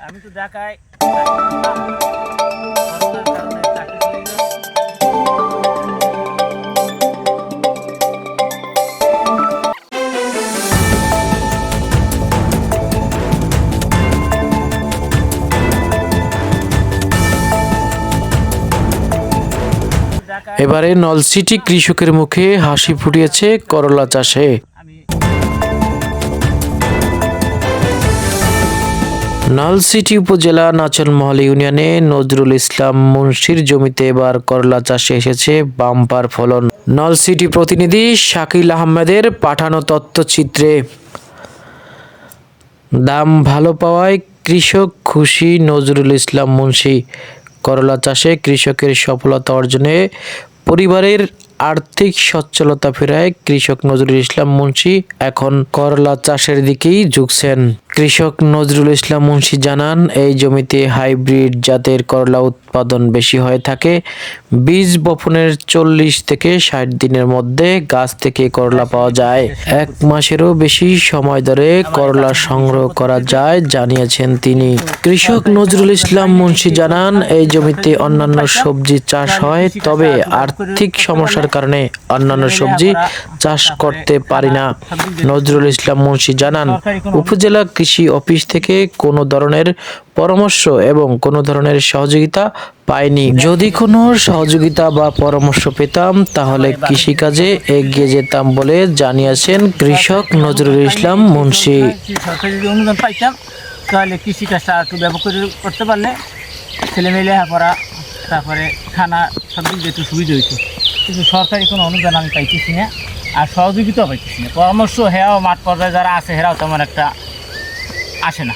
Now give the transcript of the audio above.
আমি তো ঢাকায় করোনার কারণে চাকরি চলে গেল। এবারে নলছিটি কৃষকের মুখে হাসি ফুটিয়েছে করলা চাষে। আমি নলছিটি উপজেলা নাচনমহল ইউনিয়নে নজরুল ইসলাম মুন্সির জমিতে এবার করলা চাষে এসেছে বাম্পার ফলন। নলছিটি প্রতিনিধি শাকিল আহমেদের পাঠানো তথ্যচিত্রে। দাম ভালো পাওয়ায় কৃষক খুশি নজরুল ইসলাম মুন্সি। করলা চাষে কৃষকের সফলতা অর্জনে পরিবারের আর্থিক সচ্ছলতা ফেরায় কৃষক নজরুল ইসলাম মুন্সি এখন করলা চাষের দিকেই ঝুঁকছেন। কৃষক নজরুল ইসলাম মুন্সি জানান, এই জমিতে হাইব্রিড জাতের করলা উৎপাদন বেশি হয়ে থাকে। বীজ বপনের 40 থেকে 60 দিনের মধ্যে গাছ থেকে করলা পাওয়া যায়। 1 মাসেরও বেশি সময় ধরে করলা সংগ্রহ করা যায় জানিয়েছেন তিনি। কৃষক নজরুল ইসলাম মুন্সি জানান, এই জমিতে অন্যান্য সবজি চাষ হয়, তবে আর্থিক সমস্যার কারণে অন্যান্য সবজি চাষ করতে পারি না। নজরুল ইসলাম মুন্সি জানান, উপজেলা কৃষি অফিস থেকে কোনো ধরনের পরামর্শ এবং কোনো ধরনের সহযোগিতা পাইনি। যদি কোনো সহযোগিতা বা পরামর্শ পেতাম তাহলে কৃষিকাজে এগিয়ে যেতাম বলে জানিয়েছেন কৃষক নজরুল ইসলাম মুন্সি। সরকারি যদি অনুদান পাইতাম তাহলে কৃষিকাজটা একটু ব্যাপক করে করতে পারলে ছেলেমেয়ে লেখাপড়া তারপরে খানা সব দিক দিয়ে একটু সুবিধা হইতো, কিন্তু সরকারি কোনো অনুদান আমি পাইতেছি না, আর সহযোগিতাও পাইতেছি না। পরামর্শ হেরাও মাঠ পর্যায়ে যারা আছে হেরাও তেমন একটা আসে না।